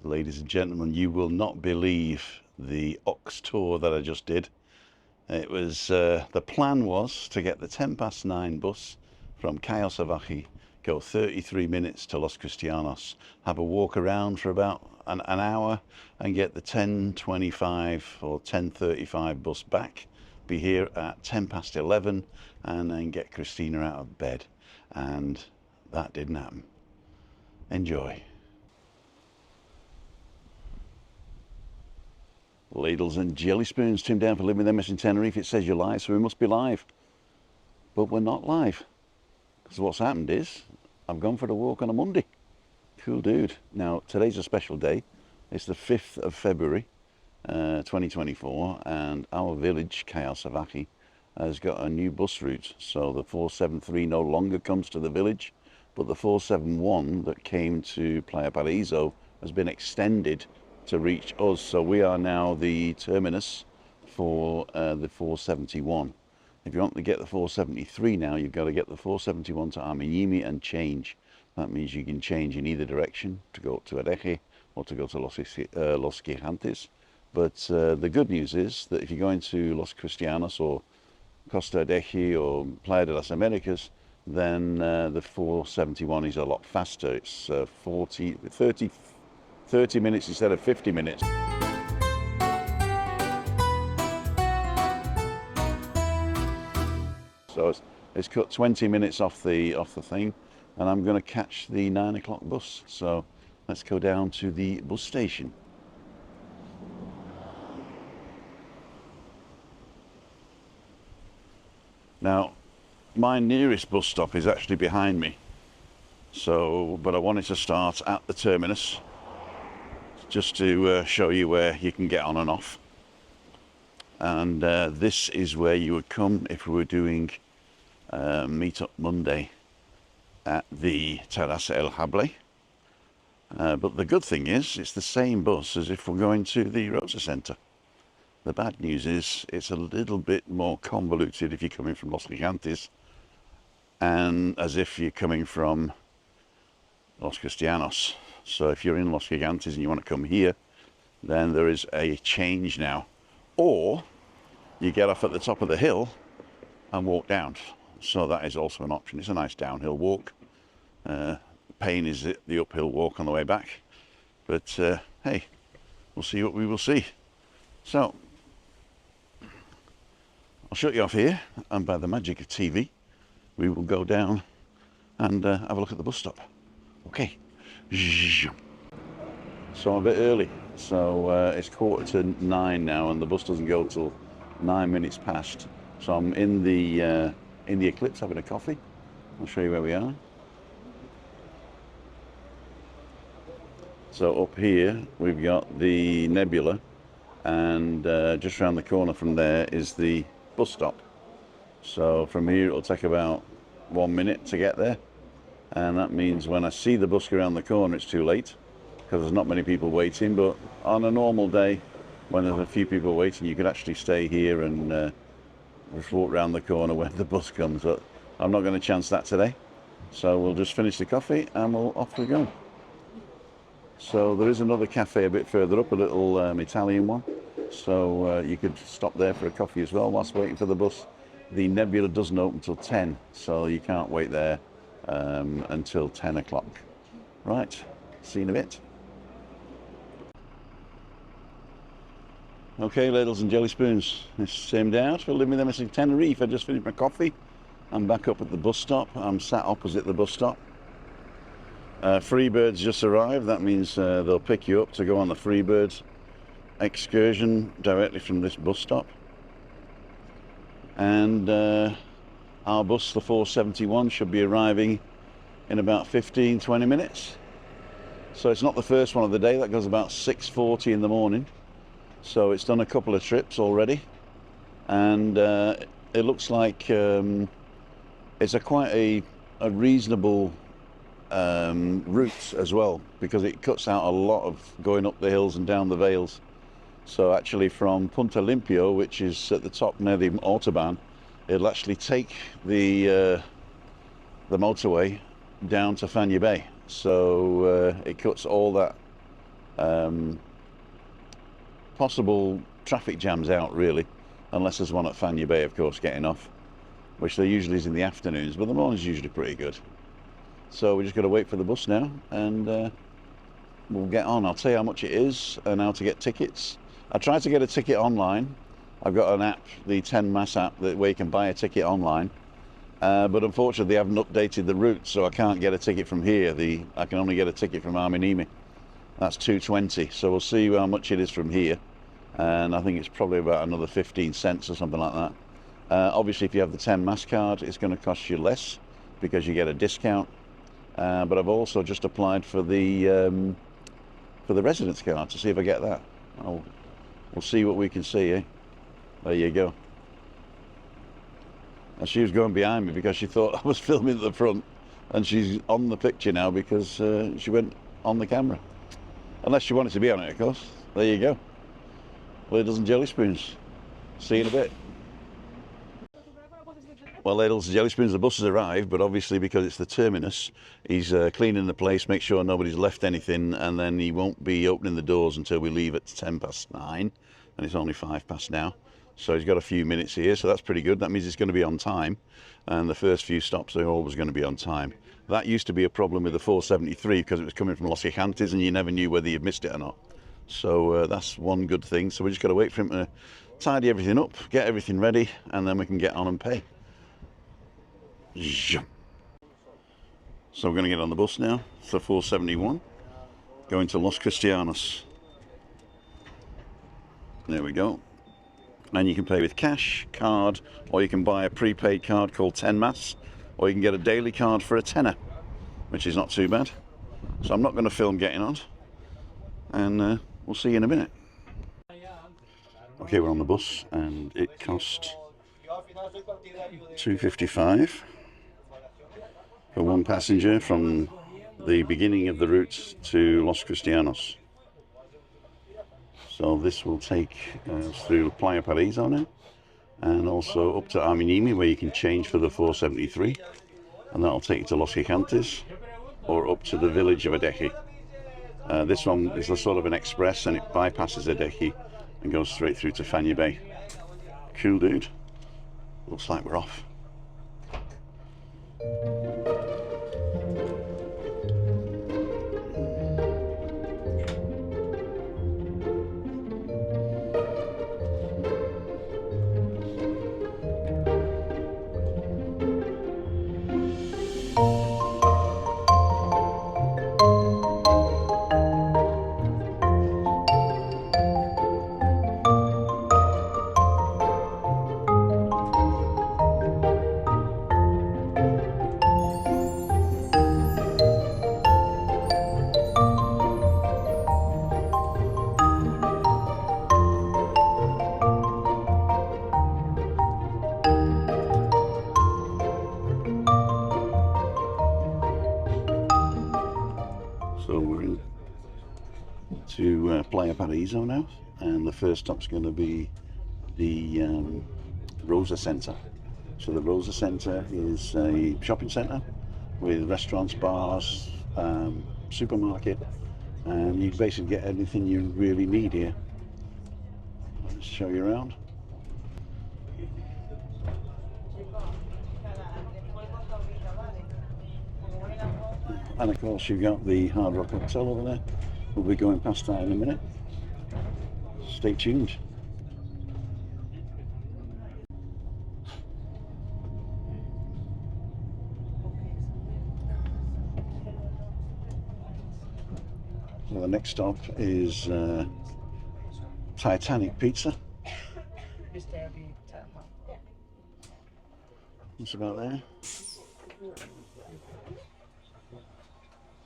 Ladies and gentlemen, you will not believe the Ox tour that I just did. It was, the plan was to get the 9:10 bus from Callao Salvaje, go 33 minutes to Los Cristianos, have a walk around for about an hour and get the 10:25 or 10:35 bus back, be here at 11:10 and then get Christina out of bed. And that didn't happen. Enjoy. Ladles and jelly spoons, Tim down for living them in Tenerife. It says you're live, so we must be live. But we're not live. Because what's happened is, I've gone for a walk on a Monday. Cool dude. Now, today's a special day. It's the 5th of February, 2024, and our village, Callao Salvaje, has got a new bus route. So the 473 no longer comes to the village, but the 471 that came to Playa Paraiso has been extended to reach us, so we are now the terminus for the 471. If you want to get the 473 now, you've got to get the 471 to Armiimi and change. That means you can change in either direction to go to Adeje or to go to Los Cristianos. But the good news is that if you're going to Los Cristianos or Costa Adeje or Playa de las Americas, then the 471 is a lot faster. It's 30 minutes instead of 50 minutes. So it's cut 20 minutes off the thing, and I'm going to catch the 9 o'clock bus. So let's go down to the bus station. Now, my nearest bus stop is actually behind me. So, but I wanted to start at the terminus, just to show you where you can get on and off. And this is where you would come if we were doing Meetup Monday at the Terraza El Hable. But the good thing is, it's the same bus as if we're going to the Rosa Centre. The bad news is, it's a little bit more convoluted if you're coming from Los Cristianos, and as if you're coming from Los Cristianos. So if you're in Los Cristianos and you want to come here, then there is a change now. Or you get off at the top of the hill and walk down. So that is also an option. It's a nice downhill walk. Pain is the uphill walk on the way back. But hey, we'll see what we will see. So I'll shut you off here, and by the magic of TV, we will go down and have a look at the bus stop. Okay. So I'm a bit early, so it's 9:15 now, and the bus doesn't go till 9 minutes past. So I'm in the Eclipse having a coffee. I'll show you where we are. So up here we've got the Nebula, and just around the corner from there is the bus stop. So from here it'll take about 1 minute to get there. And that means when I see the bus go around the corner, it's too late because there's not many people waiting. But on a normal day, when there's a few people waiting, you could actually stay here and just walk around the corner when the bus comes. But I'm not going to chance that today. So we'll just finish the coffee and off we go. So there is another cafe a bit further up, a little Italian one. So you could stop there for a coffee as well whilst waiting for the bus. The Nebula doesn't open until 10, so you can't wait there until 10 o'clock. Right, see you in a bit. Okay, ladles and jelly spoons. It's same day out for living them in Tenerife. I just finished my coffee. I'm back up at the bus stop. I'm sat opposite the bus stop. Freebirds just arrived. That means they'll pick you up to go on the Freebirds excursion directly from this bus stop. And our bus, the 471, should be arriving in about 15-20 minutes. So it's not the first one of the day. That goes about 6:40 in the morning. So it's done a couple of trips already, and it looks like it's quite a reasonable route as well, because it cuts out a lot of going up the hills and down the vales. So actually from Punta Limpio, which is at the top near the Autobahn, it'll actually take the motorway down to Fanabe. So it cuts all that Possible traffic jams out really, unless there's one at Fanabe, of course, getting off, which there usually is in the afternoons, but the morning's usually pretty good. So we just got to wait for the bus now, and we'll get on. I'll tell you how much it is and how to get tickets. I tried to get a ticket online. I've got an app, the 10 Mas app, where you can buy a ticket online. But unfortunately, they haven't updated the route, so I can't get a ticket from here. I can only get a ticket from Armiimi. That's 220. So we'll see how much it is from here. And I think it's probably about another 15 cents or something like that. Obviously, if you have the 10 Mas card, it's going to cost you less because you get a discount. But I've also just applied for the residence card to see if I get that. We'll see what we can see, eh? There you go. And she was going behind me because she thought I was filming at the front, and she's on the picture now because she went on the camera. Unless she wanted to be on it, of course. There you go. Ladles and jelly spoons. See you in a bit. Well, ladles and jelly spoons, the bus has arrived, but obviously because it's the terminus, he's cleaning the place, make sure nobody's left anything, and then he won't be opening the doors until we leave at 9:10, and it's only 5 past now. So he's got a few minutes here, so that's pretty good. That means it's going to be on time, and the first few stops are always going to be on time. That used to be a problem with the 473 because it was coming from Los Cristianos and you never knew whether you'd missed it or not. So that's one good thing. So we just got to wait for him to tidy everything up, get everything ready, and then we can get on and pay. So we're going to get on the bus now. It's the 471 going to Los Cristianos. There we go. And you can pay with cash, card, or you can buy a prepaid card called 10 Mas, or you can get a daily card for a tenner, which is not too bad. So I'm not going to film getting on, and we'll see you in a minute. Okay, we're on the bus, and it cost $2.55 for one passenger from the beginning of the route to Los Cristianos. So this will take us through Playa Paraiso now, and also up to Armiimi, where you can change for the 473, and that'll take you to Los Cristianos or up to the village of Adeje. This one is a sort of an express, and it bypasses Adeje and goes straight through to Fanabe. Cool, dude. Looks like we're off. So we're in to Playa Paraiso now, and the first stop's going to be the Rosa Centre. So the Rosa Centre is a shopping centre with restaurants, bars, supermarket, and you basically get anything you really need here. Let's show you around. And of course you've got the Hard Rock Hotel over there. We'll be going past that in a minute. Stay tuned. So the next stop is Titanic Pizza. It's about there.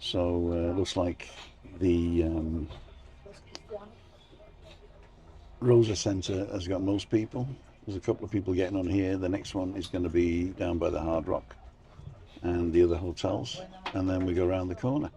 So looks like the Rosa Centre has got most people. There's a couple of people getting on here. The next one is going to be down by the Hard Rock and the other hotels, and then we go around the corner.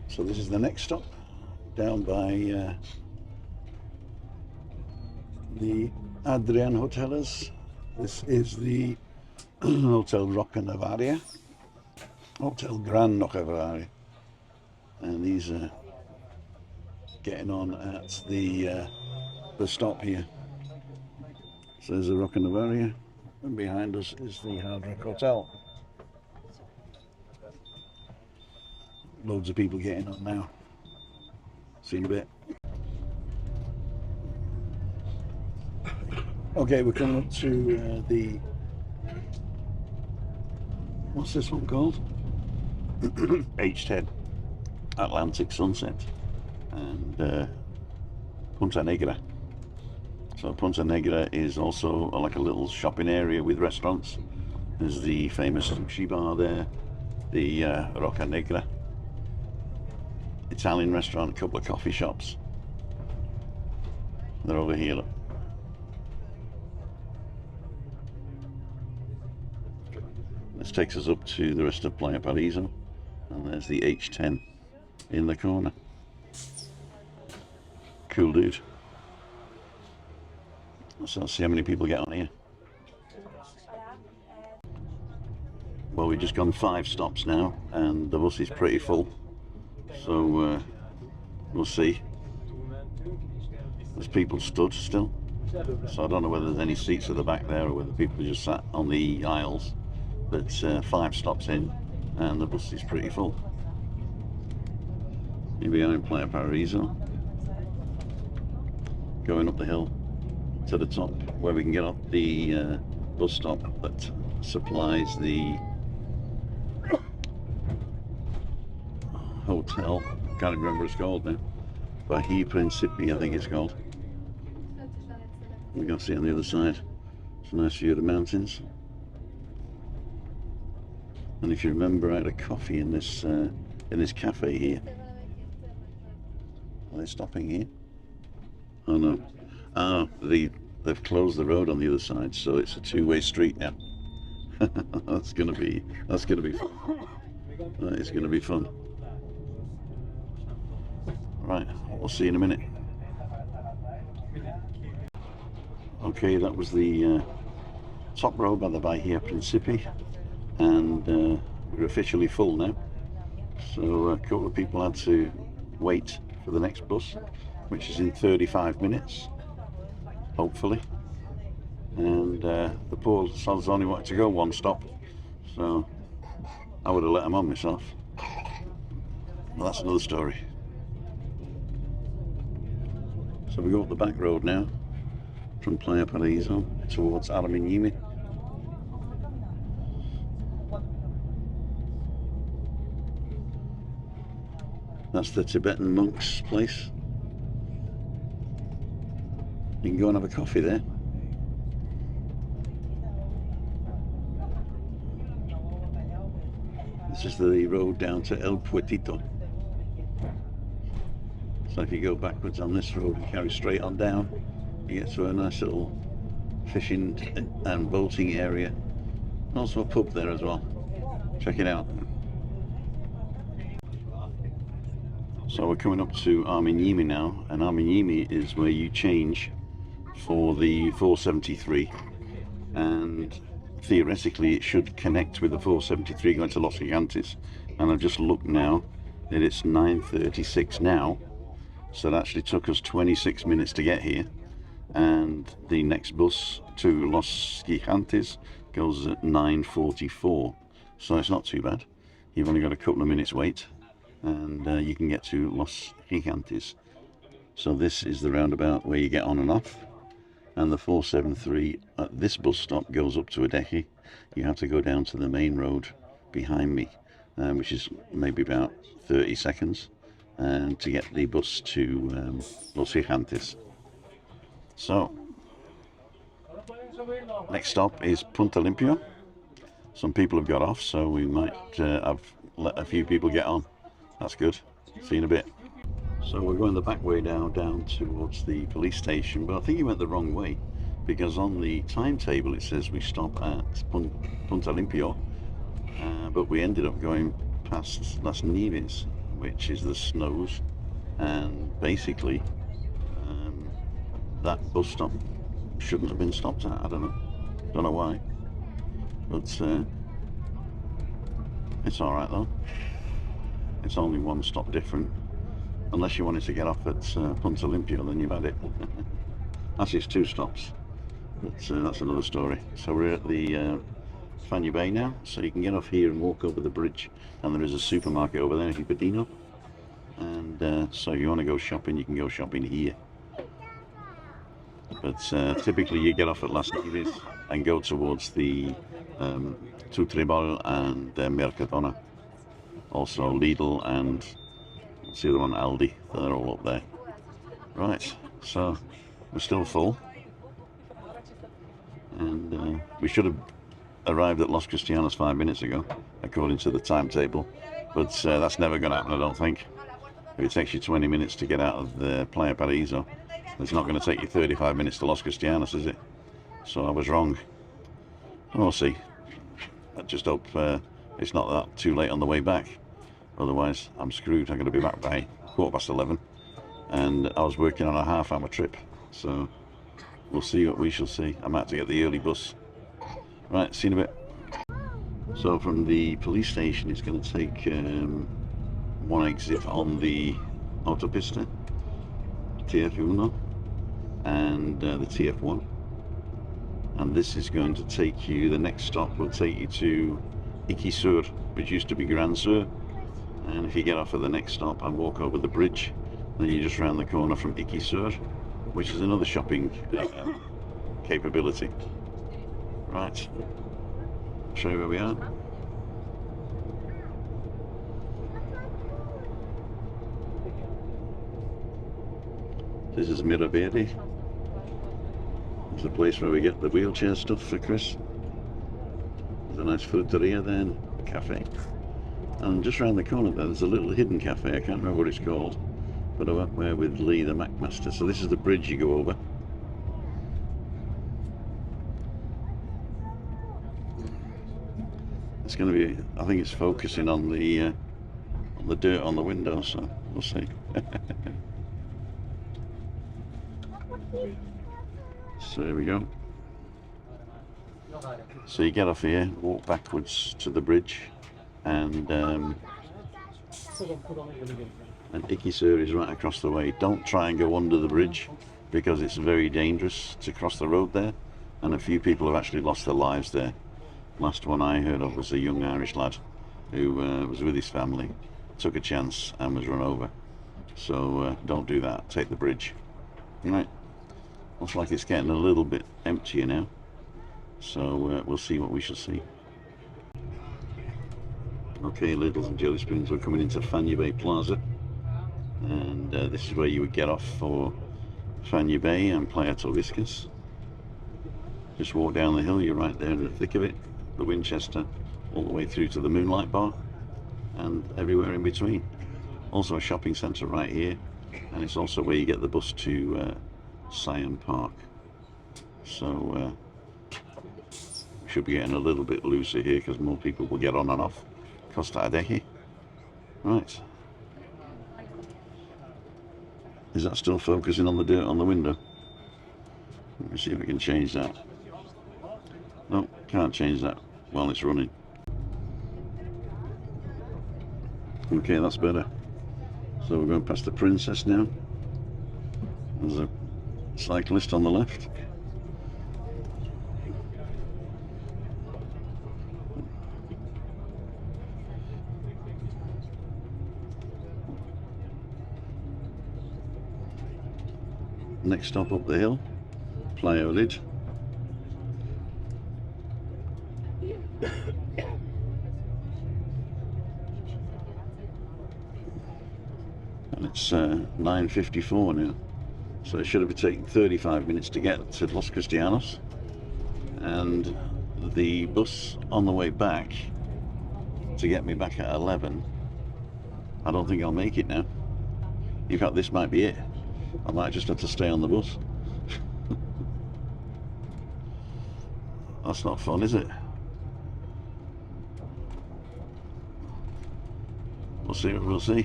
So this is the next stop, down by the Adrian Hotels. This is the Hotel Roca Navaria, Hotel Gran Roca Navaria, and these are getting on at the stop here. So there's the Roca Navaria, and behind us is the Hard Rock Hotel. Loads of people getting on now. See you in a bit. Okay, we're coming up to the, what's this one called? H10 Atlantic Sunset and Punta Negra. So Punta Negra is also like a little shopping area with restaurants. There's the famous sushi bar there, the Roca Negra Italian restaurant, a couple of coffee shops. They're over here, look. This takes us up to the rest of Playa Paraiso, and there's the H10 in the corner. Cool dude. So let's see how many people get on here. Well, we've just gone 5 stops now, and the bus is pretty full. So we'll see. There's people stood still, so I don't know whether there's any seats at the back there or whether people are just sat on the aisles. But 5 stops in, and the bus is pretty full. Here we are in Playa Paraiso, going up the hill to the top where we can get off the bus stop that supplies the hotel. Can't remember what it's called now. Bahia Principi, I think it's called. We can see on the other side. It's a nice view of the mountains. And if you remember, I had a coffee in this cafe here. Are they stopping here? Oh no. Ah, they've closed the road on the other side, so it's a 2-way street now. That's gonna be fun. That is gonna be fun. Right, we'll see you in a minute. Okay, that was the top row by the Bahia Principi, and we're officially full now. So a couple of people had to wait for the next bus, which is in 35 minutes, hopefully. And the poor sods only wanted to go 1 stop, so I would have let them on myself. Well, that's another story. So we go up the back road now, from Playa Paraiso towards Armiimi. That's the Tibetan monks' place. You can go and have a coffee there. This is the road down to El Puertito. So if you go backwards on this road and carry straight on down, you get to a nice little fishing and boating area. Also a pub there as well. Check it out. So we're coming up to Armiimi now, and Armiimi is where you change for the 473, and theoretically it should connect with the 473 going to Los Gigantes. And I've just looked now that it's 9:36 now, so it actually took us 26 minutes to get here, and the next bus to Los Gigantes goes at 9:44, so it's not too bad. You've only got a couple of minutes wait, and you can get to Los Gigantes. So this is the roundabout where you get on and off, and the 473 at this bus stop goes up to Adeje. You have to go down to the main road behind me, which is maybe about 30 seconds, and to get the bus to Los Cristianos. So next stop is Punta Limpio. Some people have got off, so we might have let a few people get on. That's good. See you in a bit. So we're going the back way now, down towards the police station, but I think you went the wrong way, because on the timetable it says we stop at Punta Limpio, but we ended up going past Las Nieves, which is the snows, and basically that bus stop shouldn't have been stopped at. I don't know why, but it's alright though. It's only one stop different. Unless you wanted to get off at Punta Limpio, then you've had it. Actually, it's 2 stops, but that's another story. So we're at the Fanabe now, so you can get off here and walk over the bridge, and there is a supermarket over there, Hipadino. And so if you want to go shopping, you can go shopping here. But typically you get off at Las Nieves and go towards the Tutribol and Mercadona. Also Lidl and what's the other one, Aldi, they're all up there. Right, so we're still full, and we should have arrived at Los Cristianos 5 minutes ago, according to the timetable, but that's never going to happen, I don't think. If it takes you 20 minutes to get out of the Playa Paraiso, it's not going to take you 35 minutes to Los Cristianos, is it? So I was wrong. We'll see. I just hope it's not that too late on the way back. Otherwise, I'm screwed. I'm going to be back by 11:15. And I was working on a half-hour trip. So we'll see what we shall see. I might have to get the early bus. Right, see you in a bit. So from the police station, it's going to take one exit on the autopista, TF1, and the TF1. And this is going to take you, the next stop will take you to Iqui Sur, which used to be Gran Sur. And if you get off at the next stop and walk over the bridge, then you just round the corner from Iqui Sur, which is another shopping capability. Right, I'll show you where we are. This is Mirabedi. It's the place where we get the wheelchair stuff for Chris. There's a nice fruteria there and a cafe. And just round the corner there's a little hidden cafe, I can't remember what it's called, but I went there with Lee, the Mac Master. So this is the bridge you go over. It's going to be, I think it's focusing on the dirt on the window, so we'll see. So there we go. So you get off here, walk backwards to the bridge, and Iqui Sur is right across the way. Don't try and go under the bridge, because it's very dangerous to cross the road there, and a few people have actually lost their lives there. Last one I heard of was a young Irish lad who was with his family, took a chance and was run over. So don't do that, take the bridge. Right, looks like it's getting a little bit emptier now, so we'll see what we shall see. Okay, ladles and jelly spoons, we're coming into Fanabe Plaza, and this is where you would get off for Fanabe and Playa Torviscas. Just walk down the hill, you're right there in the thick of it, the Winchester, all the way through to the Moonlight Bar, and everywhere in between. Also a shopping centre right here, and it's also where you get the bus to Siam Park. So we should be getting a little bit looser here, because more people will get on and off Costa Adeje. Right. Is that still focusing on the dirt on the window? Let me see if we can change that. No, can't change that while it's running. Okay, that's better. So we're going past the Princess now. There's a cyclist on the left. Next stop up the hill, Playa Lid. it's 9:54 now, so it should have taken 35 minutes to get to Los Cristianos, and the bus on the way back to get me back at 11, I don't think I'll make it now. In fact, this might be it. I might just have to stay on the bus. That's not fun, is it? We'll see what we'll see.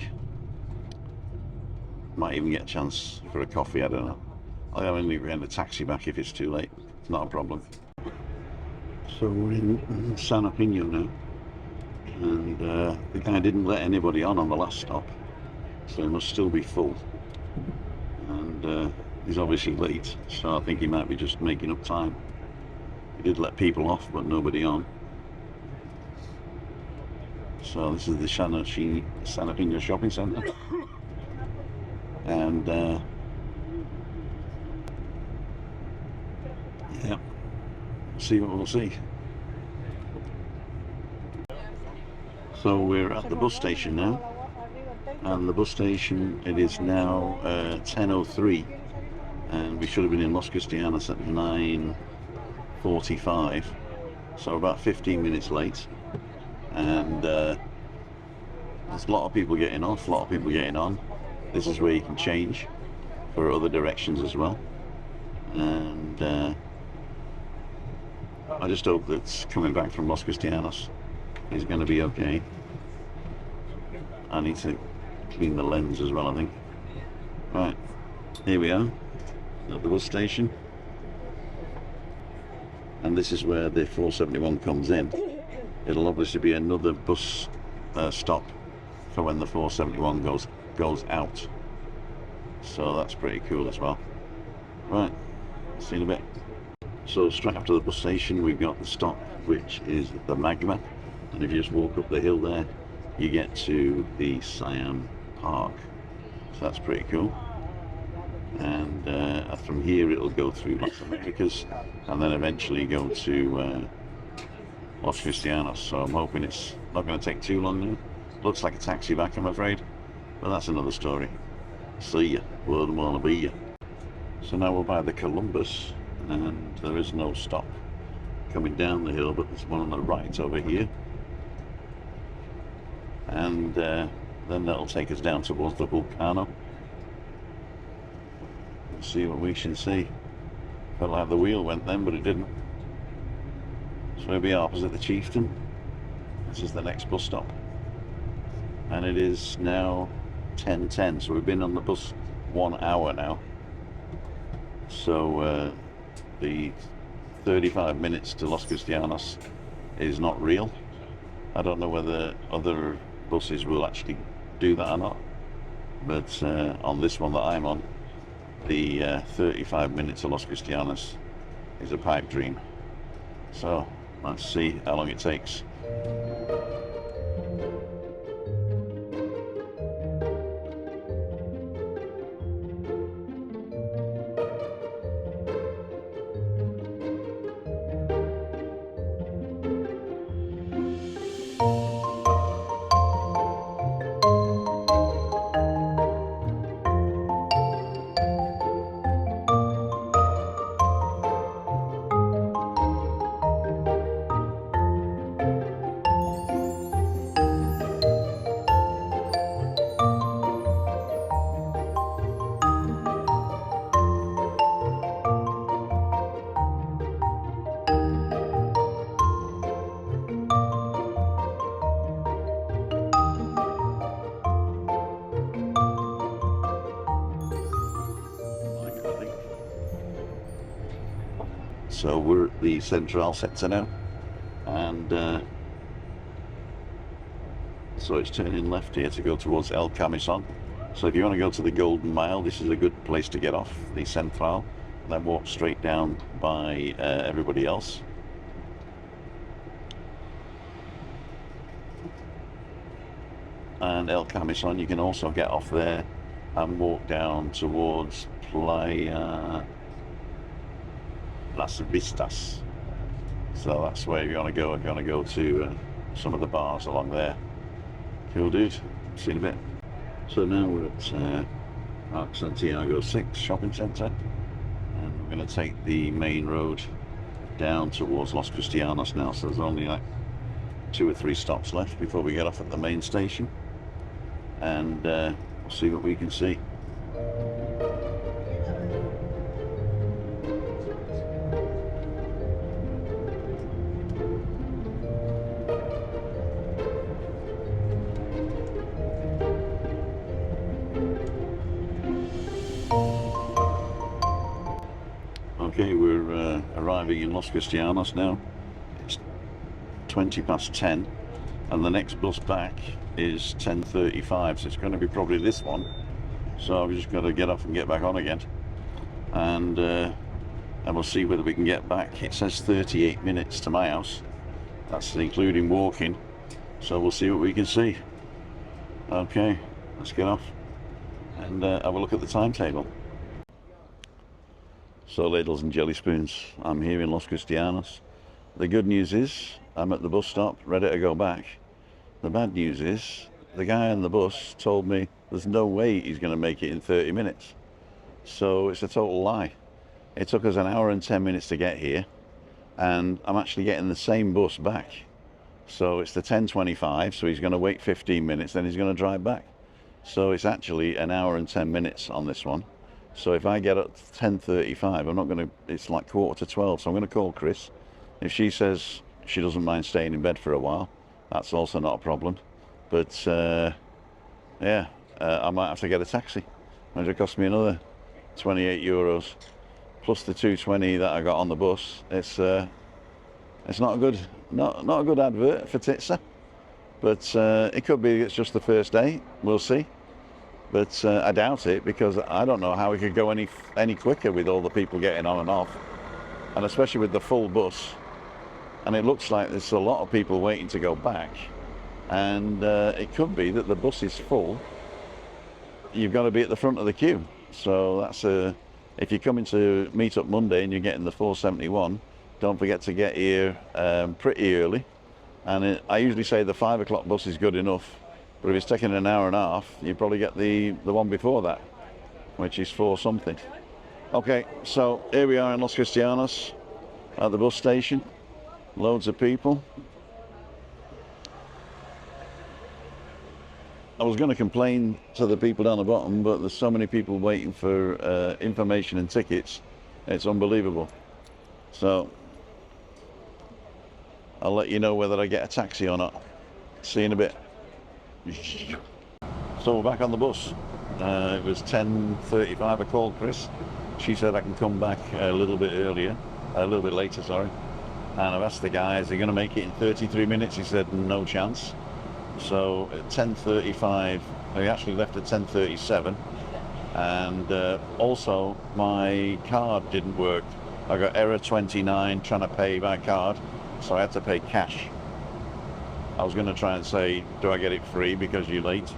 Might even get a chance for a coffee, I don't know. I'll only rent a taxi back if it's too late. It's not a problem. So we're in San Armiimi now, and the guy didn't let anybody on the last stop, so it must still be full. And he's obviously late, so I think he might be just making up time. He did let people off, but nobody on. So this is the San Armiimi shopping centre, and yeah, see what we'll see. So we're at the bus station now, and the bus station, it is now 10:03, and we should have been in Los Cristianos at 9:45, so about 15 minutes late. And there's a lot of people getting off, a lot of people getting on. This is where you can change for other directions as well, and I just hope that coming back from Los Cristianos is going to be okay. I need to clean the lens as well, I think. Right, here we are at the bus station, and this is where the 471 comes in. It'll obviously be another bus stop for when the 471 goes out, so that's pretty cool as well. Right, see you in a bit. So straight after the bus station we've got the stop, which is the Magma, and if you just walk up the hill there you get to the Siam Park, so that's pretty cool. And from here it'll go through Las Americas and then eventually go to Los Cristianos, so I'm hoping it's not going to take too long now. Looks like a taxi back, I'm afraid, but that's another story. See ya, wouldn't want to be ya. So now we're by the Columbus, and there is no stop coming down the hill, but there's one on the right over here, and then that'll take us down towards the volcano. Let's see what we can see. Felt like the wheel went then, but it didn't. So we'll be opposite the Chieftain. This is the next bus stop, and it is now 10:10, so we've been on the bus 1 hour now. So the 35 minutes to Los Cristianos is not real. I don't know whether other buses will actually do that or not, but on this one that I'm on, the 35 minutes to Los Cristianos is a pipe dream. So let's see how long it takes. So we're at the Central sector now, and so it's turning left here to go towards El Camisón. So if you want to go to the Golden Mile, this is a good place to get off the Central, and then walk straight down by everybody else. And El Camisón, you can also get off there and walk down towards Playa Las Vistas. So that's where you want to go if you want to go to some of the bars along there. Cool, dude. See you in a bit. So now we're at Park Santiago 6 shopping centre, and we're going to take the main road down towards Los Cristianos now, so there's only like 2 or 3 stops left before we get off at the main station, and we'll see what we can see. Okay, we're arriving in Los Cristianos now. It's 20 past 10, and the next bus back is 10:35, so it's going to be probably this one. So I've just got to get off and get back on again, and we'll see whether we can get back. It says 38 minutes to my house. That's including walking, so we'll see what we can see. Okay, let's get off and have a look at the timetable. So, ladles and jelly spoons, I'm here in Los Cristianos. The good news is I'm at the bus stop, ready to go back. The bad news is the guy on the bus told me there's no way he's going to make it in 30 minutes. So it's a total lie. It took us 1 hour and 10 minutes to get here, and I'm actually getting the same bus back. So it's the 10:25, so he's going to wait 15 minutes, then he's going to drive back. So it's actually 1 hour and 10 minutes on this one. So if I get at 10:35, I'm not going to, it's like 11:45, so I'm going to call Chris. If she says she doesn't mind staying in bed for a while, that's also not a problem. But yeah, I might have to get a taxi, which will cost me another 28 euros, plus the 220 that I got on the bus. It's not a good advert for Titsa, but it could be it's just the first day. We'll see. But I doubt it, because I don't know how we could go any quicker with all the people getting on and off, and especially with the full bus. And it looks like there's a lot of people waiting to go back, and it could be that the bus is full. You've got to be at the front of the queue. So that's if you're coming to meet up Monday and you're getting the 471, don't forget to get here pretty early. And I usually say the 5 o'clock bus is good enough. But if it's taking 1 hour and a half, you probably get the one before that, which is 4 something. Okay, so here we are in Los Cristianos at the bus station. Loads of people. I was going to complain to the people down the bottom, but there's so many people waiting for information and tickets. It's unbelievable. So I'll let you know whether I get a taxi or not. See you in a bit. So we're back on the bus. It was 10:35. I called Chris. She said I can come back a little bit later, sorry. And I've asked the guy, is he going to make it in 33 minutes? He said no chance. So at 10:35, I actually left at 10:37, and also my card didn't work. I got error 29 trying to pay by card, so I had to pay cash. I was going to try and say, do I get it free because you're late?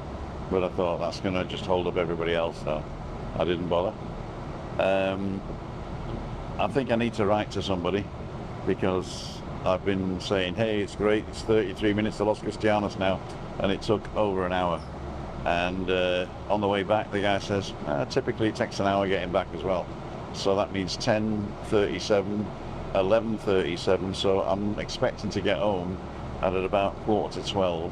But I thought that's going to just hold up everybody else, so I didn't bother. I think I need to write to somebody, because I've been saying, hey, it's great, it's 33 minutes to Los Cristianos now, and it took over 1 hour. And on the way back, the guy says, typically it takes 1 hour getting back as well. So that means 10:37, 11:37, so I'm expecting to get home at about 11:45,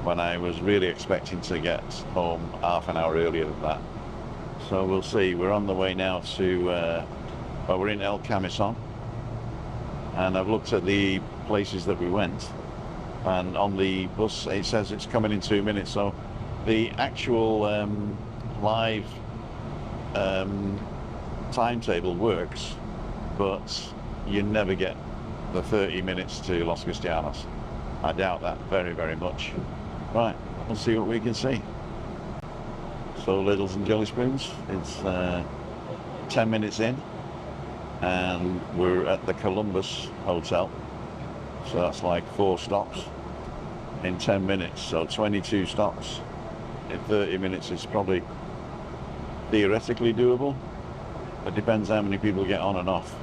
when I was really expecting to get home half an hour earlier than that. So we'll see. We're on the way now to, well, we're in El Camisón, and I've looked at the places that we went, and on the bus it says it's coming in 2 minutes, so the actual live timetable works, but you never get the 30 minutes to Los Cristianos. I doubt that very, very much. Right, we'll see what we can see. So, ladles and jelly spoons, it's 10 minutes in, and we're at the Columbus Hotel. So that's like 4 stops in 10 minutes, so 22 stops in 30 minutes is probably theoretically doable. It depends how many people get on and off.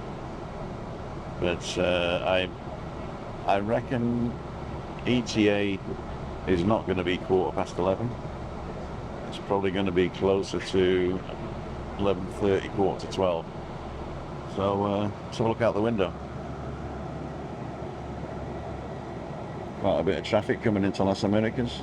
But I reckon ETA is not going to be 11:15. It's probably going to be closer to 11:30, quarter to 12. So let's have a look out the window. Quite a bit of traffic coming into Las Americas.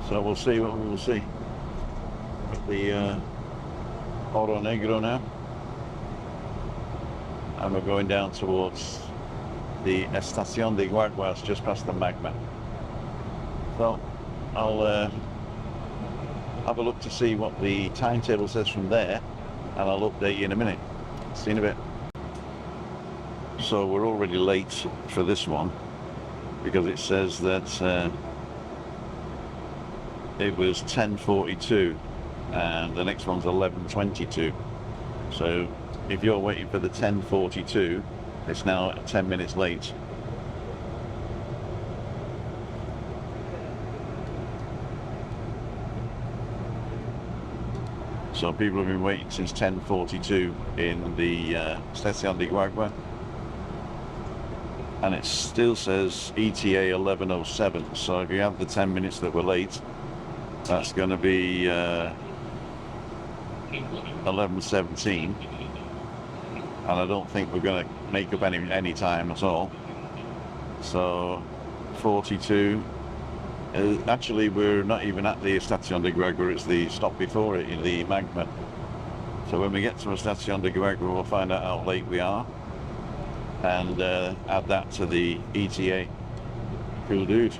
So we'll see what we will see. The Oro Negro now, and we're going down towards the Estación de Guaguas, just past the magma. So I'll have a look to see what the timetable says from there, and I'll update you in a minute. See you in a bit. So we're already late for this one because it says that it was 10:42 and the next one's 11:22. So if you're waiting for the 10:42, it's now 10 minutes late. So people have been waiting since 10:42 in the Estación de Guagua, and it still says ETA 11:07. So if you have the 10 minutes that were late, that's going to be 11:17, and I don't think we're going to make up any time at all. So 42. Actually, we're not even at the Estación de Guagua. It's the stop before it, in the magma. So when we get to Estación de Guagua, we'll find out how late we are and add that to the ETA. Cool dude.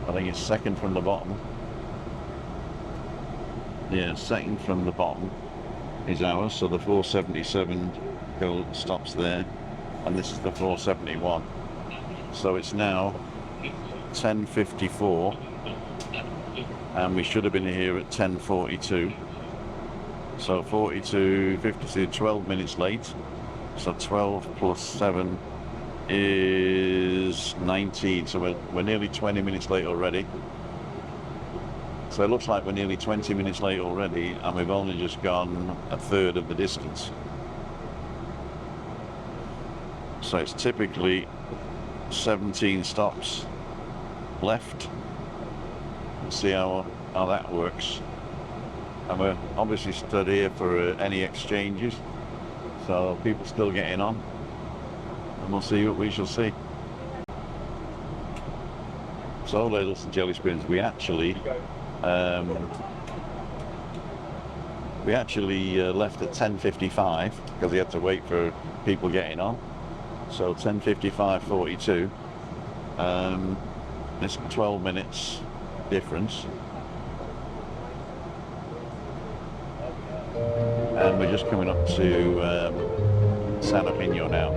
I think it's second from the bottom. Yeah, second from the bottom is ours. So the 477 stops there, and this is the 471. So it's now 10:54, and we should have been here at 10:42. So 42, 52, 12 minutes late. So 12 plus 7 is 19, so we're nearly 20 minutes late already. So it looks like we're nearly 20 minutes late already, and we've only just gone a third of the distance. So it's typically 17 stops left. Let's see how that works. And we're obviously stood here for any exchanges, so people still getting on. And we'll see what we shall see. So, ladies and jelly spoons, we actually left at 10:55 because we had to wait for people getting on. So 10:55:42. It's 12 minutes difference, and we're just coming up to San Armiimi now.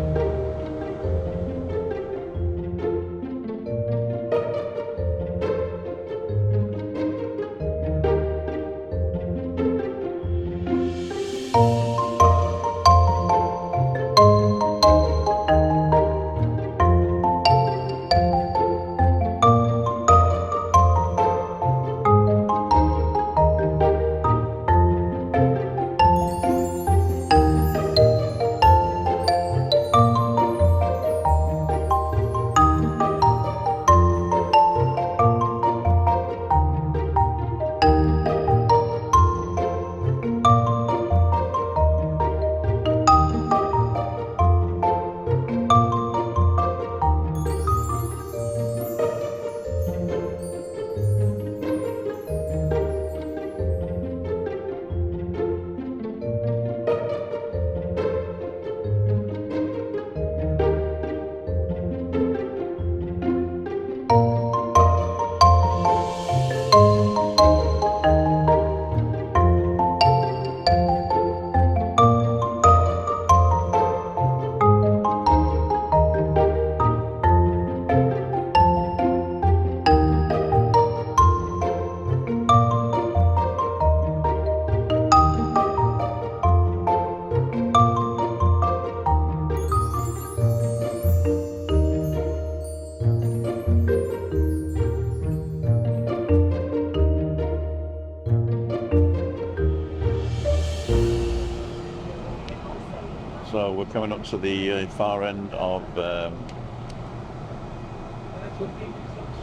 So we're coming up to the far end of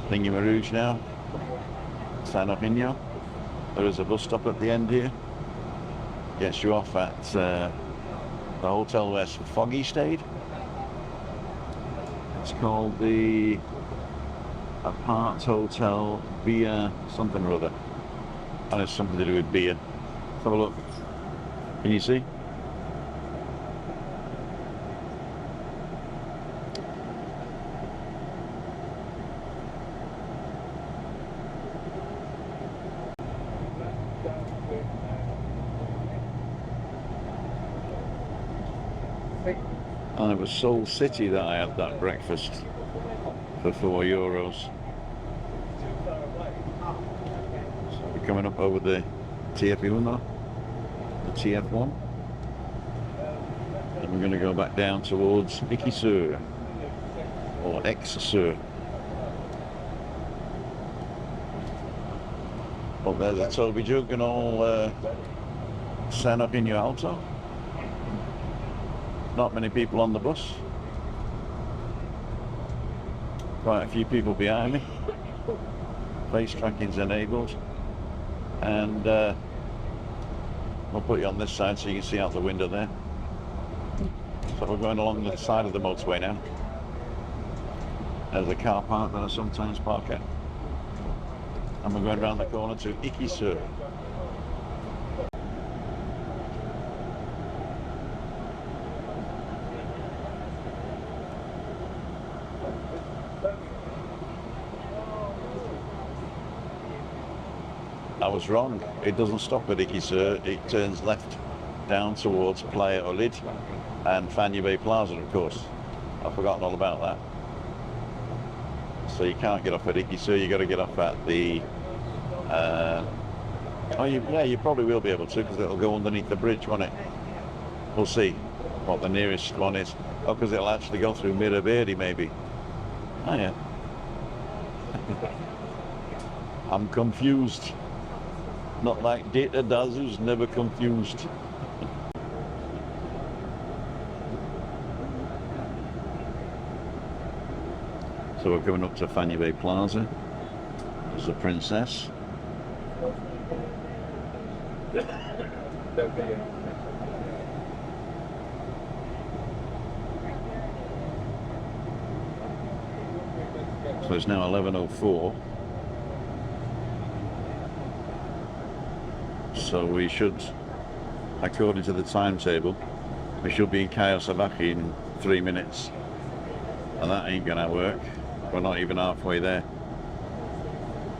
Thingy now, San Opinio. There is a bus stop at the end here. Gets you off at the hotel where Foggy stayed. It's called the Apart Hotel Beer something or other. And it's something to do with beer. Let's have a look. Can you see? And it was Seoul City that I had that breakfast for €4. So we're coming up over the TF1, the TF1, and we're going to go back down towards Ikisur or Exsur. Well, there's a Toby Jug and all San Opinio Alto. Not many people on the bus. Quite a few people behind me. Face tracking's enabled. And we'll put you on this side so you can see out the window there. So we're going along the side of the motorway now. There's a car park that I sometimes park at. And we're going around the corner to Ikisur. I was wrong. It doesn't stop at Ikisur. It turns left down towards Playa Olid and Fanabe Plaza, of course. I've forgotten all about that. So you can't get off at Ikisur. You got to get off at the. You probably will be able to because it'll go underneath the bridge, won't it? We'll see what the nearest one is. Oh, because it'll actually go through Mirabedi, maybe. Oh yeah. I'm confused. Not like Data does, who's never confused. So we're coming up to Fanabe Plaza. There's the Princess. So it's now 11:04. So we should, according to the timetable, we should be in Callao Salvaje in 3 minutes. And that ain't gonna work. We're not even halfway there.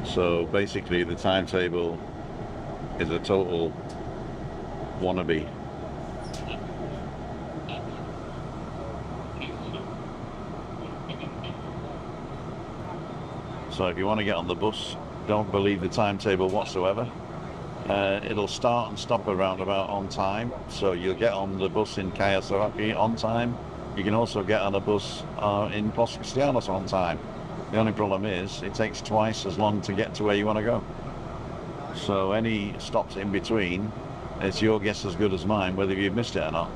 So basically the timetable is a total wannabe. So if you want to get on the bus, don't believe the timetable whatsoever. It'll start and stop around about on time, so you'll get on the bus in Callao Salvaje on time. You can also get on a bus in Los Cristianos on time. The only problem is it takes twice as long to get to where you want to go. So any stops in between, it's your guess as good as mine whether you've missed it or not.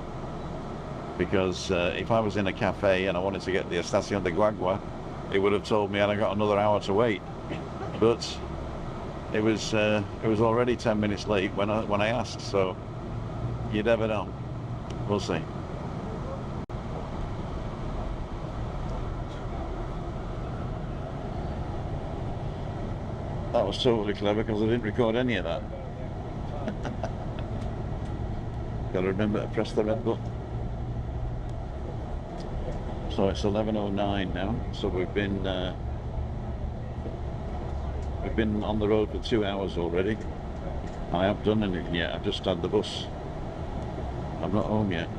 Because if I was in a cafe and I wanted to get the Estación de Guagua, it would have told me I'd got another hour to wait. But it was already 10 minutes late when I asked, so you never know. We'll see. That was totally clever because I didn't record any of that. Gotta remember to press the red button. So it's 11:09 now, so we've been on the road for 2 hours already. I haven't done anything yet. I've just had the bus. I'm not home yet.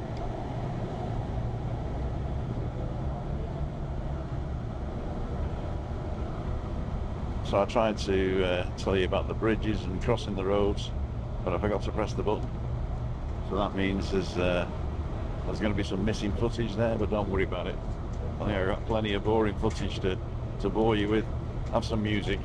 So I tried to tell you about the bridges and crossing the roads, but I forgot to press the button. So that means there's going to be some missing footage there, but don't worry about it. I think I've got plenty of boring footage to bore you with. Have some music.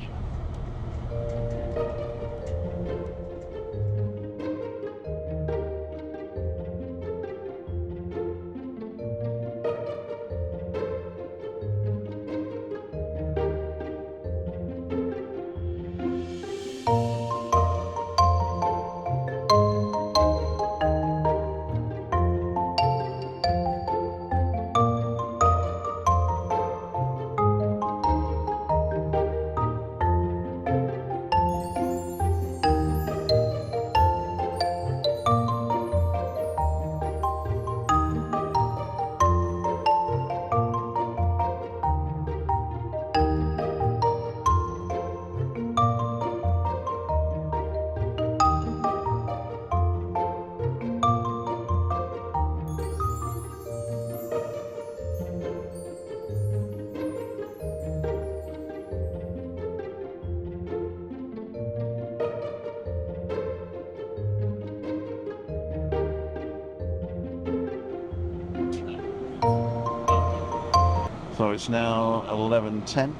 it's now 11:10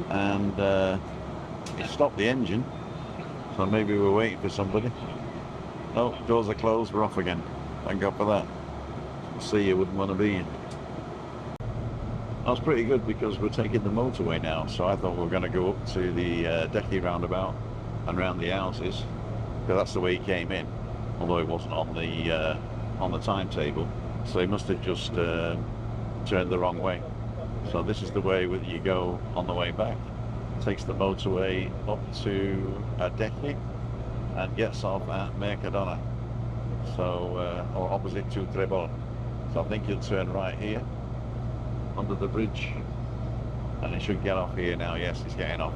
and it stopped the engine, so maybe we're waiting for somebody. No, doors are closed, we're off again. Thank God for that. See, you wouldn't want to be in. That's pretty good because we're taking the motorway now, so I thought we were going to go up to the Adeje roundabout and round the houses, because that's the way he came in, although it wasn't on the timetable, so he must have just turned the wrong way. So this is the way that you go on the way back. Takes the motorway up to Adeje and gets off at Mercadona, so or opposite to Trebol. So I think you'll turn right here under the bridge and it should get off here now. Yes, it's getting off.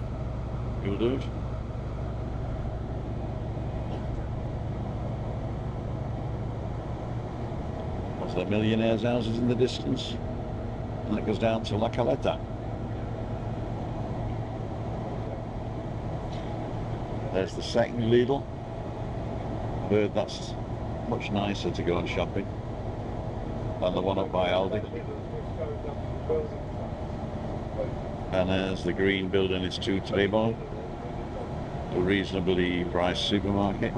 You'll do it. What's the millionaires' houses in the distance? And that goes down to La Caleta. There's the second Lidl. Heard that's much nicer to go on shopping than the one up by Aldi. And there's the green building, it's to Trebol, a reasonably priced supermarket.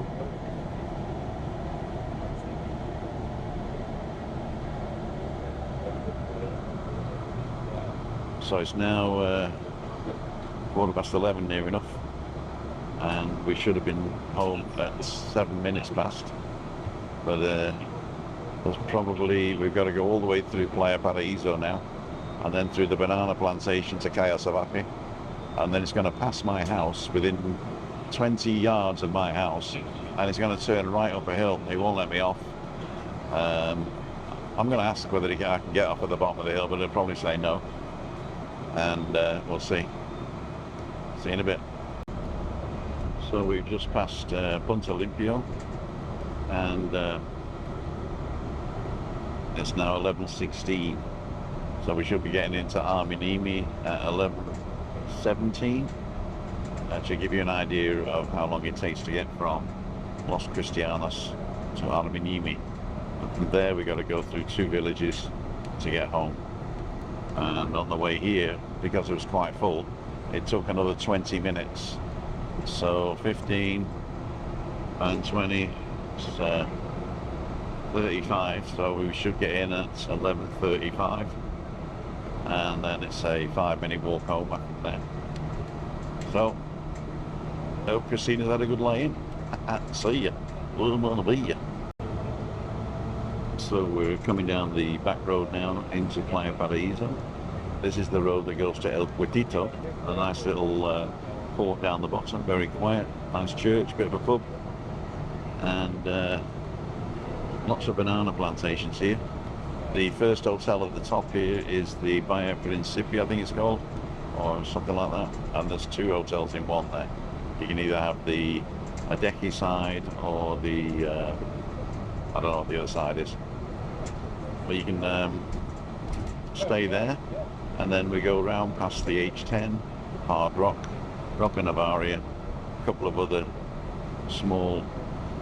So it's now 11:15 near enough, and we should have been home at 7 minutes past, but there's probably, we've got to go all the way through Playa Paraiso now, and then through the banana plantation to Callao Salvaje, and then it's going to pass my house within 20 yards of my house, and it's going to turn right up a hill. It won't let me off. I'm going to ask whether I can get off at the bottom of the hill, but it'll probably say no, and we'll see. See you in a bit. So we've just passed Punta Limpio, and it's now 11:16, so we should be getting into Armiimi at 11:17. That should give you an idea of how long it takes to get from Los Cristianos to Armiimi. And from there we got to go through 2 villages to get home. And on the way here, because it was quite full, it took another 20 minutes. So 15 and 20, 35, so we should get in at 11:35, and then it's a 5-minute walk home after there. So I hope Christina's had a good lay-in. See ya. Wouldn't want to be ya. So we're coming down the back road now into Playa Paraiso. This is the road that goes to El Puertito, a nice little port down the bottom, very quiet, nice church, bit of a pub, and lots of banana plantations here. The first hotel at the top here is the Playa Paraiso, I think it's called, or something like that, and there's 2 hotels in one there. You can either have the Adeje side or the I don't know what the other side is, but you can stay there, and then we go around past the H10, Hard Rock, Roca Navaria, a couple of other small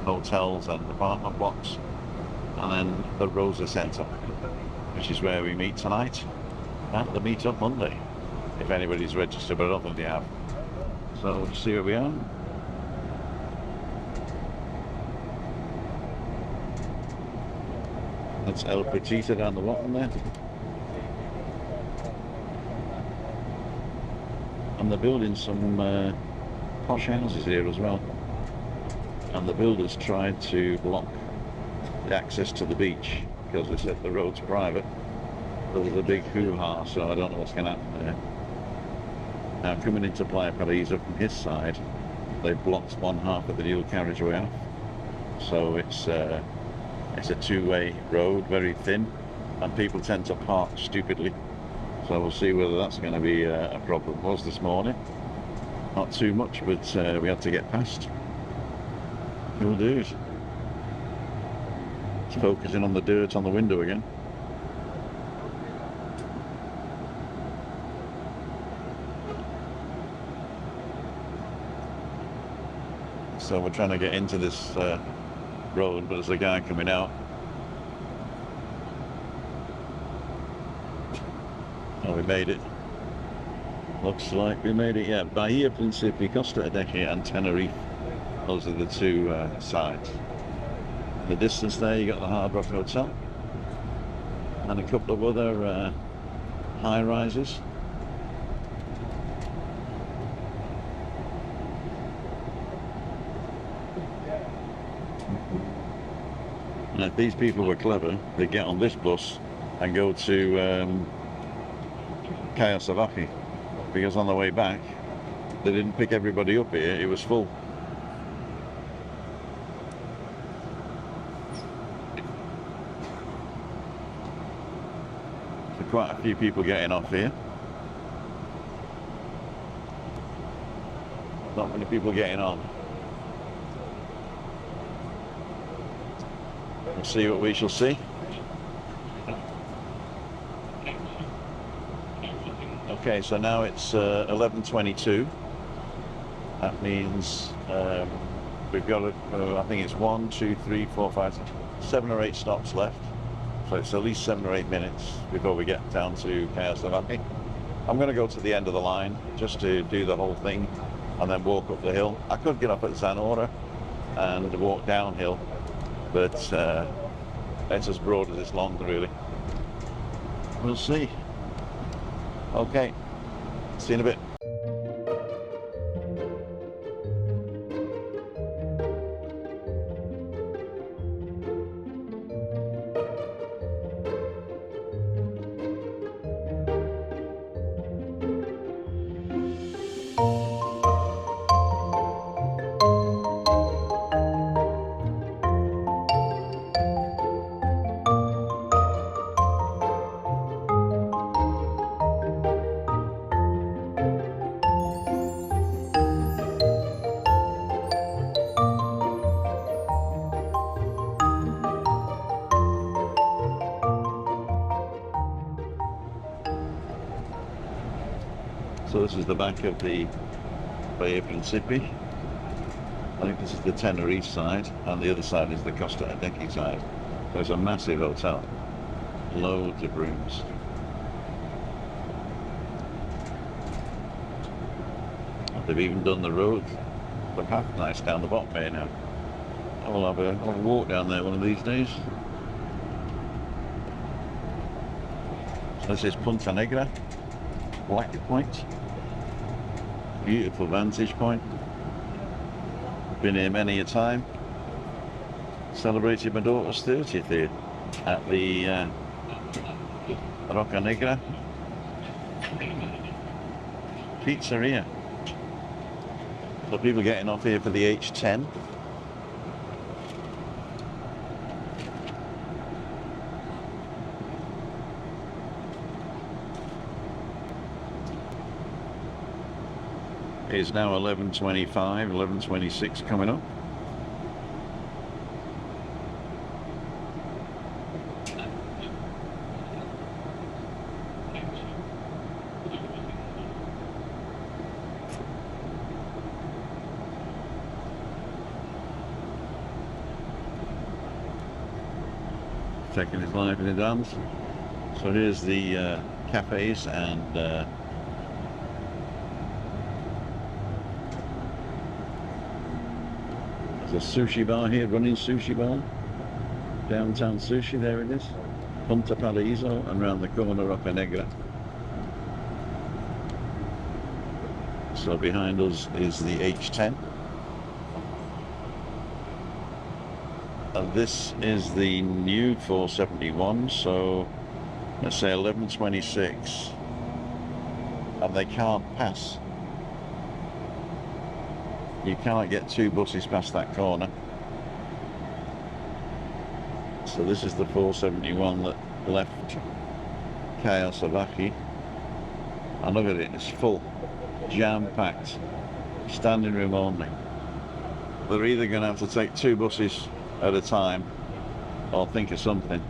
hotels and apartment blocks, and then the Rosa Centre, which is where we meet tonight, and the meet up Monday, if anybody's registered, but I don't think they have. So we'll see where we are. That's El Petita down the bottom there. And they're building some posh houses here as well. And the builders tried to block the access to the beach because they said the road's private. There was a big hoo-ha, so I don't know what's going to happen there. Now coming into Playa Paraiso from his side, they blocked one half of the dual carriageway off. So it's a 2-way road, very thin, and people tend to park stupidly. So we'll see whether that's going to be a problem. It was this morning. Not too much, but we had to get past. We'll do it. It's focusing on the dirt on the window again. So we're trying to get into this road, but there's a guy coming out. Oh, we made it. Looks like we made it, yeah. Bahia Principe, Costa Adeje and Tenerife. Those are the two sides. In the distance there you got the Hard Rock Hotel and a couple of other high rises. And if these people were clever, they'd get on this bus and go to Callao Salvaje, because on the way back they didn't pick everybody up here, it was full. So quite a few people getting off here. Not many people getting on. We'll see what we shall see. Okay, so now it's 11:22. That means we've got, I think it's 1, 2, 3, 4, 5, 7 or 8 stops left. So it's at least 7 or 8 minutes before we get down to Callao Salvaje. I'm going to go to the end of the line just to do the whole thing and then walk up the hill. I could get up at Zanora and walk downhill, but it's as broad as it's long, really. We'll see. Okay, see you in a bit. So this is the back of the Bahia Principe. I think this is the Tenerife side, and the other side is the Costa Adeje side. So it's a massive hotel, loads of rooms. They've even done the road, the path nice down the bottom here now. I'll have a walk down there one of these days. So this is Punta Negra, Black Point. Beautiful vantage point. Been here many a time. Celebrated my daughter's 30th here at the Roca Negra Pizzeria. So people getting off here for the H10. It's now 11:25, 11:26 coming up. Taking his life in his hands. So here's the cafes and there's a sushi bar here, running sushi bar. Downtown sushi, there it is. Playa Paraiso, and round the corner Roca Negra. So behind us is the H10. And this is the new 471, so let's say 11:26. And they can't pass. You cannot get 2 buses past that corner. So this is the 471 that left Callao Salvaje. And look at it, it's full, jam-packed, standing room only. They're either going to have to take 2 buses at a time or think of something,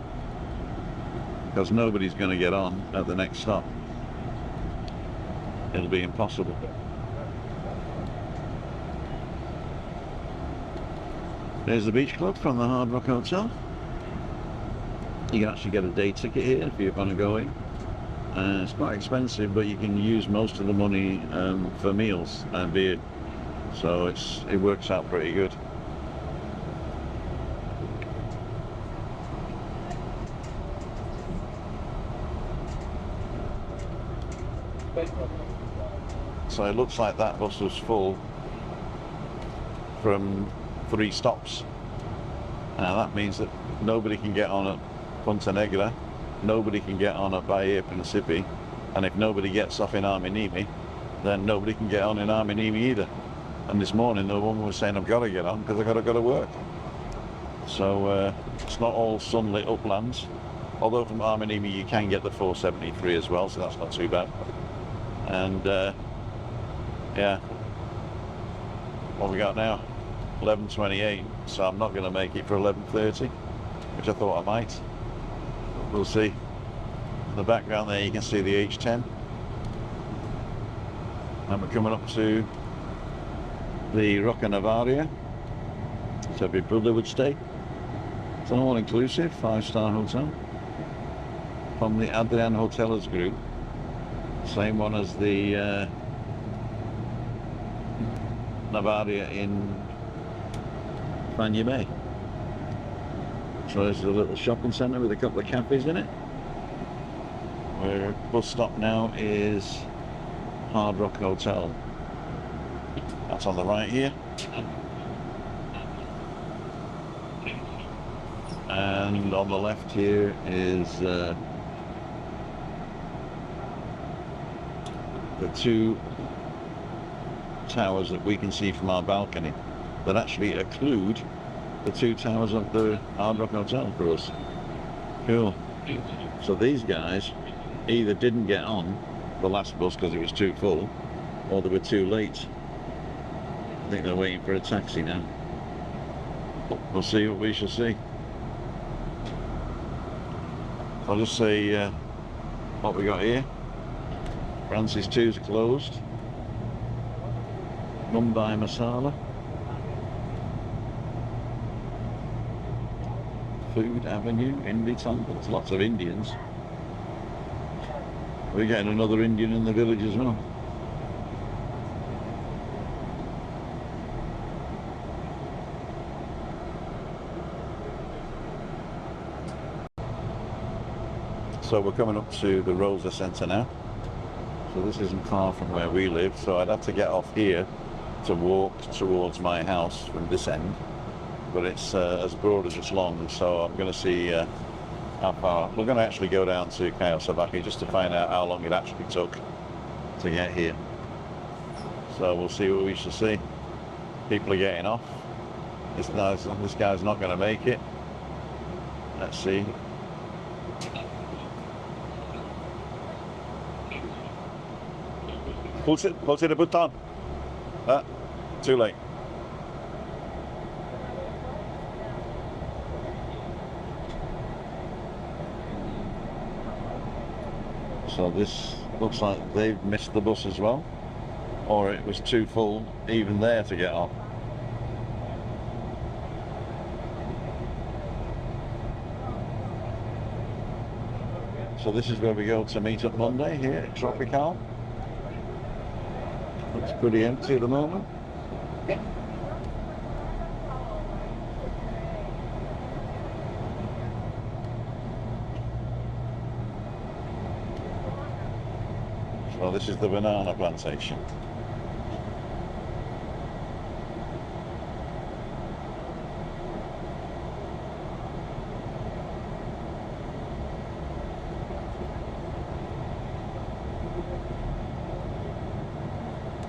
because nobody's going to get on at the next stop. It'll be impossible. There's the beach club from the Hard Rock Hotel. You can actually get a day ticket here if you want to go in. It's quite expensive, but you can use most of the money for meals and beer, so it works out pretty good. So it looks like that bus was full from 3 stops. Now that means that nobody can get on at Punta Negra, nobody can get on at Bahia Principe, and if nobody gets off in Armiimi, then nobody can get on in Armiimi either. And this morning the woman was saying, I've got to get on because I've got to go to work. So it's not all sunlit uplands, although from Armiimi you can get the 473 as well, so that's not too bad. And yeah, what we got now? 11:28, so I'm not going to make it for 11:30, which I thought I might. We'll see. In the background there you can see the H10, and we're coming up to the Roca Navaria, so every brother would stay. It's an all-inclusive 5-star hotel from the Adrian Hotellers group, same one as the Navaria in Fanabe. So this is a little shopping centre with a couple of cafes in it. Our bus stop now is Hard Rock Hotel. That's on the right here. And on the left here is the 2 towers that we can see from our balcony that actually occlude the 2 towers of the Hard Rock Hotel for us. Cool. So these guys either didn't get on the last bus because it was too full, or they were too late. I think they're waiting for a taxi now. We'll see what we shall see. I'll just say what we got here. Francis 2's closed. Mumbai Masala. Food Avenue, India Temples, lots of Indians. We're getting another Indian in the village as well. So we're coming up to the Rosa Centre now. So this isn't far from where we live, so I'd have to get off here to walk towards my house from this end. But it's as broad as it's long, so I'm going to see how far. We're going to actually go down to Callao Salvaje just to find out how long it actually took to get here. So we'll see what we shall see. People are getting off. This guy's not going to make it. Let's see. Pull the button. Too late. So this looks like they've missed the bus as well, or it was too full even there to get on. So this is where we go to meet up Monday here at Tropical. Looks pretty empty at the moment. So this is the banana plantation.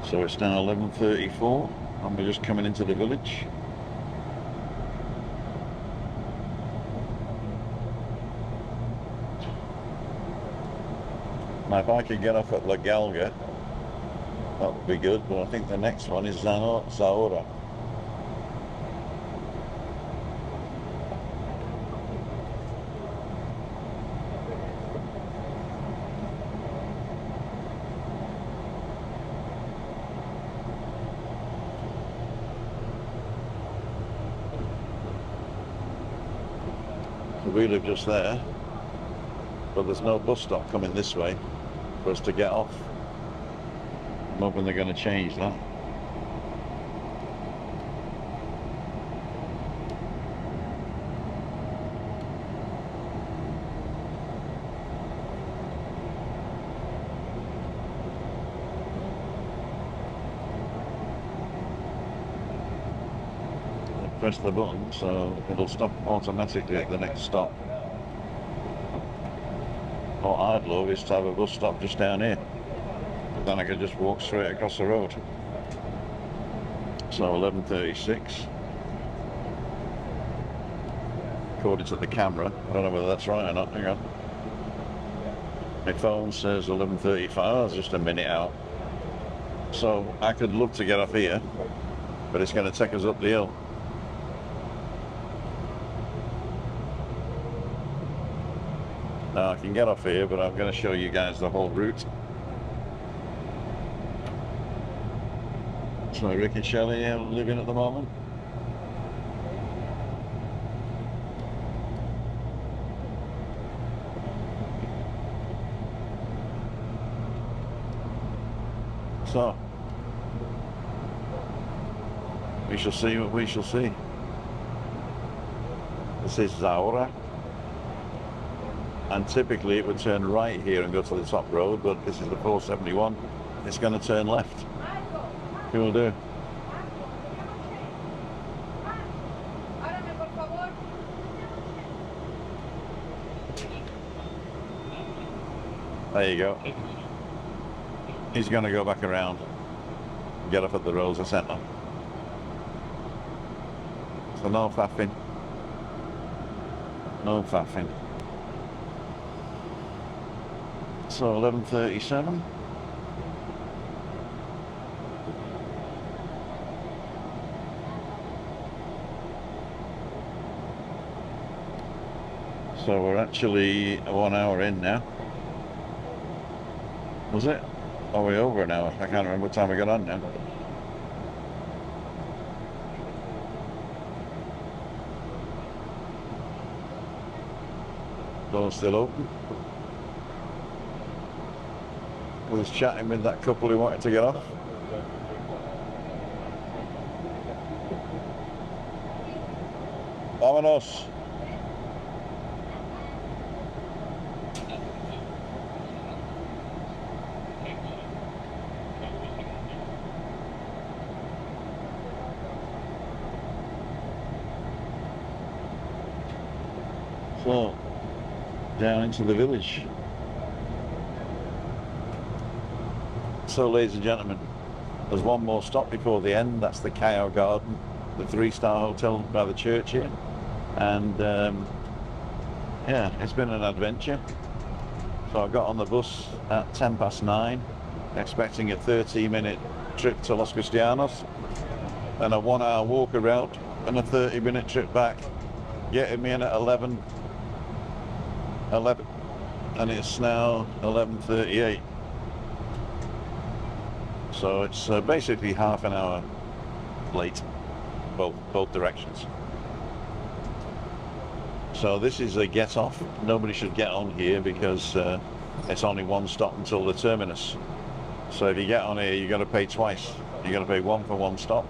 So it's now 11:34 and we're just coming into the village. Now if I could get off at La Galga, that would be good, but I think the next one is Zahora. We live just there, but there's no bus stop coming this way. for us to get off. I'm hoping they're going to change that. Press the button so it'll stop automatically at the next stop. What I'd love is to have a bus stop just down here, but then I could just walk straight across the road. So 11:36 according to the camera. I don't know whether that's right or not. Hang on, my phone says 11:35. That's just a minute out, so I could love to get off here, but it's going to take us up the hill. Now I can get off here, but I'm going to show you guys the whole route. So Rick and Shelley are living at the moment. So we shall see what we shall see. This is Zaura. And typically it would turn right here and go to the top road, but this is the 471. It's going to turn left. It will do. There you go. He's going to go back around, get off at the Rosa Centre. So no faffing. No faffing. So 11:37. So we're actually 1 hour in now. Was it? Are we over an hour? I can't remember what time we got on now. Door's still open. I was chatting with that couple who wanted to get off. Vámonos. So, down into the village. So, ladies and gentlemen, there's one more stop before the end. That's the Callao Garden, the 3-star hotel by the church here. And yeah, it's been an adventure. So I got on the bus at 9:10, expecting a 30-minute trip to Los Cristianos, and a 1-hour walk around, and a 30-minute trip back, getting me in at 11, and it's now 11:38. So it's basically half an hour late, both directions. So this is a get off. Nobody should get on here because it's only one stop until the terminus. So if you get on here, you're going to pay twice. You're going to pay one for one stop,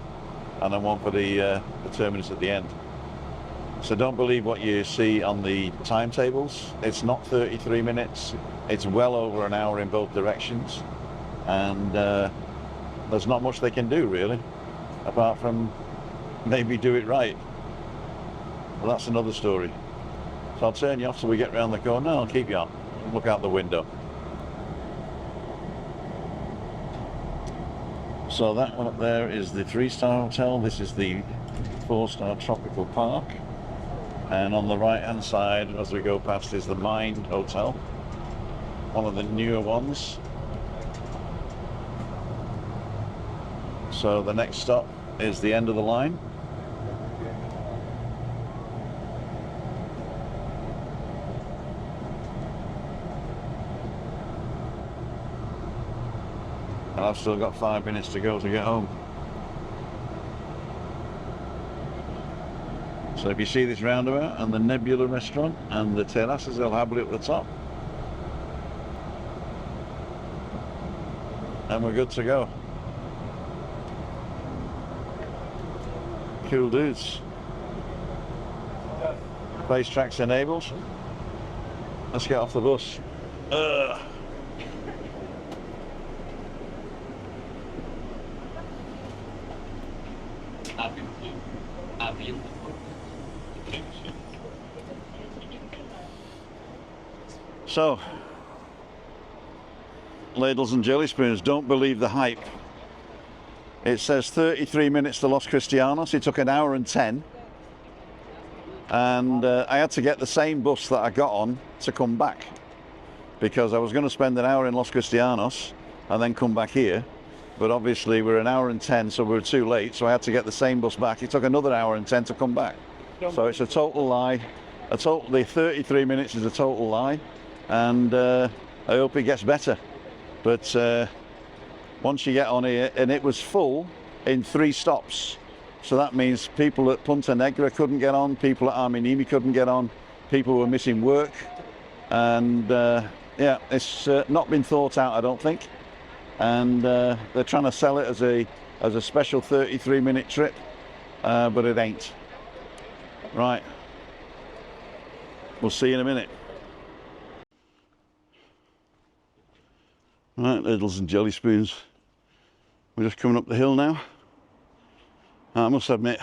and then one for the terminus at the end. So don't believe what you see on the timetables. It's not 33 minutes. It's well over an hour in both directions, and there's not much they can do really, apart from maybe do it right. Well, that's another story. So I'll turn you off so we get round the corner. No, I'll keep you on. Look out the window. So that one up there is the 3-star hotel. This is the 4-star tropical park. And on the right hand side, as we go past, is the Mind Hotel, one of the newer ones. So the next stop is the end of the line. And I've still got 5 minutes to go to get home. So if you see this roundabout and the Nebula restaurant and the terraces El Habli at the top, and we're good to go. Cool dudes. Face tracks enabled. Let's get off the bus. So, ladles and jelly spoons, don't believe the hype. It says 33 minutes to Los Cristianos. It took an hour and 10. And I had to get the same bus that I got on to come back, because I was going to spend an hour in Los Cristianos and then come back here. But obviously we're an hour and 10, so we were too late. So I had to get the same bus back. It took another hour and 10 to come back. So it's a total lie. The 33 minutes is a total lie. And I hope it gets better. But once you get on here, and it was full in 3 stops. So that means people at Punta Negra couldn't get on, people at Armiimi couldn't get on, people were missing work. And yeah, it's not been thought out, I don't think. And they're trying to sell it as a special 33-minute trip, but it ain't. Right, we'll see you in a minute. Right, ladles and jelly spoons. We're just coming up the hill now. I must admit,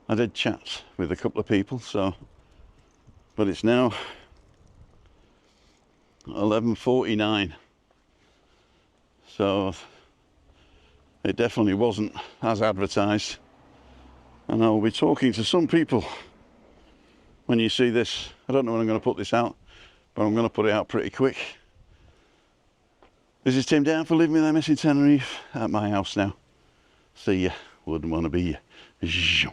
I did chat with a couple of people, but it's now 11:49. So it definitely wasn't as advertised. And I'll be talking to some people when you see this. I don't know when I'm going to put this out, but I'm going to put it out pretty quick. This is Tim down for Living with MS in Tenerife at my house now. See ya. Wouldn't want to be you.